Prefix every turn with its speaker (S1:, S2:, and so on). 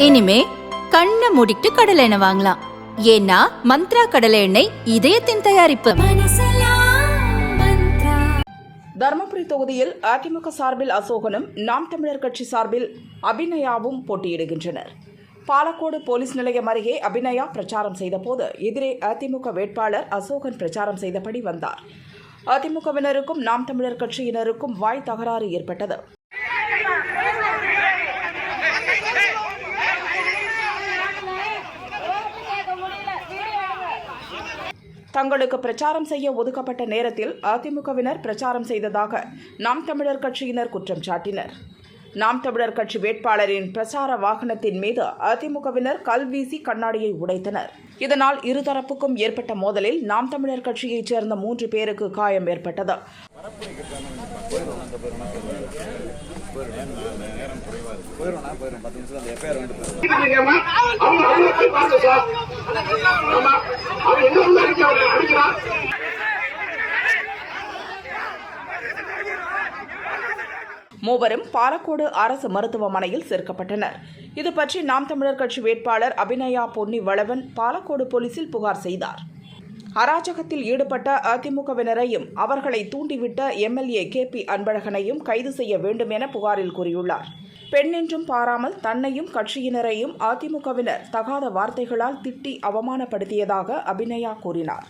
S1: இனிமே கண்ணை மூடிட்டு கடலை எண்ணெய் வாங்கலாம். ஏன்னா மந்த்ரா கடலை எண்ணெய் இதயத்தின் தயாரிப்பு.
S2: தருமபுரி தொகுதியில் அதிமுக சார்பில் அசோகனும் நாம் தமிழர் கட்சி சார்பில் அபிநயாவும் போட்டியிடுகின்றனர். பாலக்கோடு போலீஸ் நிலையம் அருகே அபிநயா பிரச்சாரம் செய்தபோது எதிரே அதிமுக வேட்பாளர் அசோகன் பிரச்சாரம் செய்தபடி வந்தார். அதிமுகவினருக்கும் நாம் தமிழர் கட்சியினருக்கும் வாய் தகராறு ஏற்பட்டது. தங்களுக்கு பிரச்சாரம் செய்ய ஒதுக்கப்பட்ட நேரத்தில் அதிமுகவினர் பிரச்சாரம் செய்ததாக நாம் தமிழர் கட்சியினர் குற்றம் சாட்டினர். நாம் தமிழர் கட்சி வேட்பாளரின் பிரச்சார வாகனத்தின் மீது அதிமுகவினர் கல் வீசி கண்ணாடியை உடைத்தனர். இதனால் இருதரப்புக்கும் ஏற்பட்ட மோதலில் நாம் தமிழர் கட்சியைச் சேர்ந்த 3 பேருக்கு காயம் ஏற்பட்டது. மூவரும் பாலக்கோடு அரசு மருத்துவமனையில் சேர்க்கப்பட்டனர். இதுபற்றி நாம் தமிழர் கட்சி வேட்பாளர் அபிநயா பொன்னி வளவன் பாலக்கோடு போலீசில் புகார் செய்தார். அராஜகத்தில் ஈடுபட்ட அதிமுகவினரையும் அவர்களை தூண்டிவிட்ட எம்எல்ஏ KP அன்பழகனையும் கைது செய்ய வேண்டும் என புகாரில் கூறியுள்ளார். பெண் என்றும் பாராமல் தன்னையும் கட்சியினரையும் அதிமுகவினர் தகாத வார்த்தைகளால் திட்டி அவமானப்படுத்தியதாக அபிநயா கூறினார்.